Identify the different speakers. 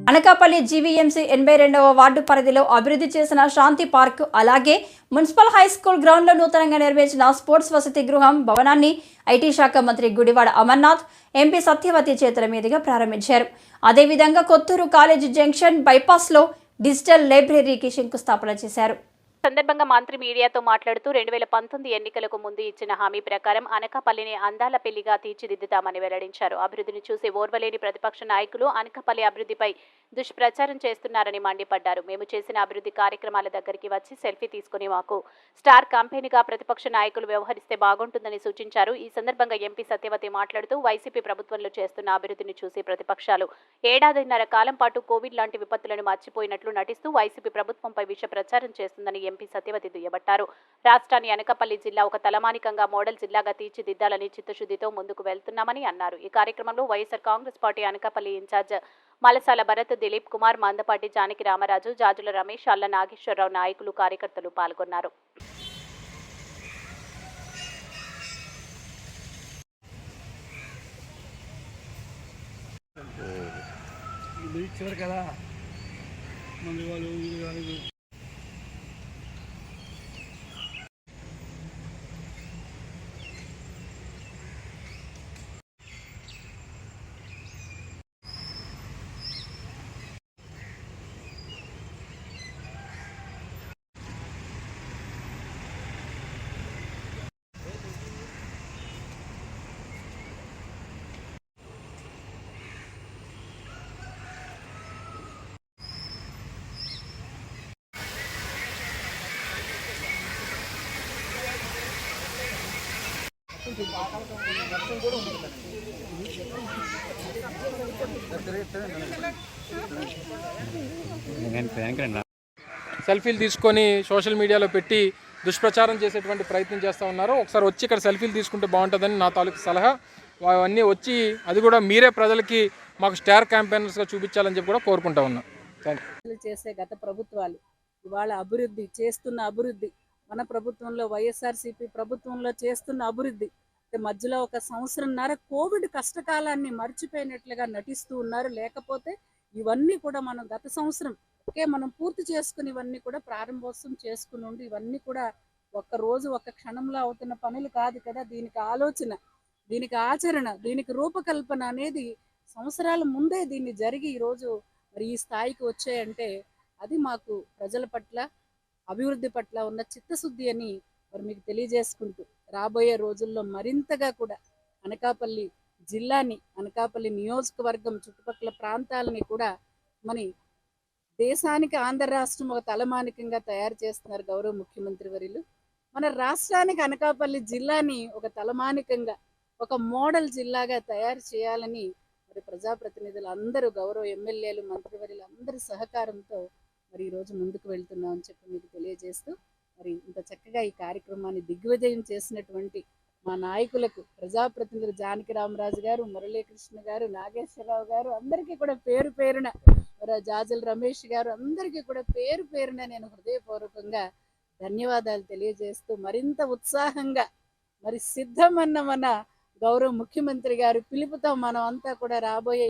Speaker 1: Anakapalli GVMC 82వ ward పరిధిలో అభివృద్ధి చేసిన శాంతి పార్క్, అలాగే మున్సిపల్ హై స్కూల్ గ్రౌండ్లో నూతనంగా నిర్మించిన స్పోర్ట్స్ వసతి గృహం భవనాన్ని ఐటీ శాఖ మంత్రి గుడివాడ అమర్నాథ్, ఎంపీ సత్యవతి చేతుల మీదుగా ప్రారంభించారు. అదేవిధంగా కొత్తూరు కాలేజీ జంక్షన్ బైపాస్లో డిజిటల్ లైబ్రరీకి శంకుస్థాపన చేశారు.
Speaker 2: సందర్భంగా మంత్రి మీడియాతో మాట్లాడుతూ 2019 ఎన్నికలకు ముందు ఇచ్చిన హామీ ప్రకారం అనకాపల్లిని అందాల పెళ్లిగా తీర్చిదిద్దుతామని వెల్లడించారు. అభివృద్ధిని చూసి ఓర్వలేని ప్రతిపక్ష నాయకులు అనకాపల్లి అభివృద్ధిపై దుష్ప్రచారం చేస్తున్నారని మండిపడ్డారు. మేము చేసిన అభివృద్ధి కార్యక్రమాల దగ్గరికి వచ్చి సెల్ఫీ తీసుకుని మాకు స్టార్ కంపెనీగా ప్రతిపక్ష నాయకులు వ్యవహరిస్తే బాగుంటుందని సూచించారు. ఈ సందర్భంగా ఎంపీ సత్యవతి మాట్లాడుతూ వైసీపీ ప్రభుత్వంలో చేస్తున్న అభివృద్ధిని చూసి ప్రతిపక్షాలు ఏడాదిన్నర కాలం పాటు కోవిడ్ లాంటి విపత్తులను మర్చిపోయినట్లు నటిస్తూ వైసీపీ ప్రభుత్వంపై విష ప్రచారం చేస్తుందని ఎంపీ సత్యవతి దుయ్యబట్టారు. రాష్ట్రాన్ని అనకాపల్లి జిల్లా ఒక తలమానికంగా మోడల్ జిల్లాగా తీర్చిదిద్దాలని చిత్తశుద్ధితో ముందుకు వెళ్తున్నామని అన్నారు. ఈ కార్యక్రమంలో వైఎస్ఆర్ కాంగ్రెస్ పార్టీ అనకాపల్లి ఇన్ఛార్జ్ మలసాల భరత్, దిలీప్ కుమార్, మందపాటి జానకి రామరాజు, జాజుల రమేష్, అల్ల నాగేశ్వరరావు నాయకులు, కార్యకర్తలు పాల్గొన్నారు.
Speaker 3: సెల్ఫీలు తీసుకొని సోషల్ మీడియాలో పెట్టి దుష్ప్రచారం చేసేటువంటి ప్రయత్నం చేస్తూ ఉన్నారు. ఒకసారి వచ్చి ఇక్కడ సెల్ఫీలు తీసుకుంటే బాగుంటుందని నా తాలూకు సలహా. అవన్నీ వచ్చి అది కూడా మీరే ప్రజలకి మాకు స్టార్ క్యాంపెయినర్స్గా చూపించాలని చెప్పి కూడా కోరుకుంటా ఉన్నాం.
Speaker 4: చేసే గత ప్రభుత్వాలు ఇవాళ అభివృద్ధి చేస్తున్న అభివృద్ధి, మన ప్రభుత్వంలో వైఎస్ఆర్సీపీ ప్రభుత్వంలో చేస్తున్న అభివృద్ధి మధ్యలో ఒక సంవత్సరంన్నర కోవిడ్ కష్టకాలాన్ని మర్చిపోయినట్లుగా నటిస్తూ ఉన్నారు. లేకపోతే ఇవన్నీ కూడా మనం గత సంవత్సరం మనం పూర్తి చేసుకుని ఇవన్నీ కూడా ప్రారంభోత్సవం చేసుకుని ఉండి ఇవన్నీ కూడా ఒక్క రోజు ఒక్క క్షణంలో అవుతున్న పనులు కాదు కదా. దీనికి ఆలోచన, దీనికి ఆచరణ, దీనికి రూపకల్పన అనేది సంవత్సరాల ముందే దీన్ని జరిగి ఈరోజు మరి ఈ స్థాయికి వచ్చాయంటే అది మాకు ప్రజల పట్ల, అభివృద్ధి పట్ల ఉన్న చిత్తశుద్ధి అని మరి మీకు తెలియజేసుకుంటూ రాబోయే రోజుల్లో మరింతగా కూడా అనకాపల్లి జిల్లాని, అనకాపల్లి నియోజకవర్గం చుట్టుపక్కల ప్రాంతాలని కూడా మన దేశానికి ఆంధ్ర రాష్ట్రం ఒక తలమానికంగా తయారు చేస్తున్నారు గౌరవ ముఖ్యమంత్రి వర్యులు. మన రాష్ట్రానికి అనకాపల్లి జిల్లాని ఒక తలమానికంగా, ఒక మోడల్ జిల్లాగా తయారు చేయాలని మరి ప్రజాప్రతినిధులు అందరూ, గౌరవ ఎమ్మెల్యేలు, మంత్రివర్యులు అందరి సహకారంతో మరి ఈరోజు ముందుకు వెళ్తున్నామని చెప్పి మీకు తెలియజేస్తూ మరి ఇంత చక్కగా ఈ కార్యక్రమాన్ని దిగ్విజయం చేసినటువంటి మా నాయకులకు, ప్రజాప్రతినిధులు జానకి రామరాజు గారు, మురళీకృష్ణ గారు, నాగేశ్వరరావు గారు అందరికీ కూడా పేరు పేరున, జాజుల రమేష్ గారు అందరికీ కూడా పేరు పేరున నేను హృదయపూర్వకంగా ధన్యవాదాలు తెలియజేస్తూ మరింత ఉత్సాహంగా మరి సిద్ధమన్న మన గౌరవ ముఖ్యమంత్రి గారు పిలుపుతో మనం అంతా కూడా రాబోయే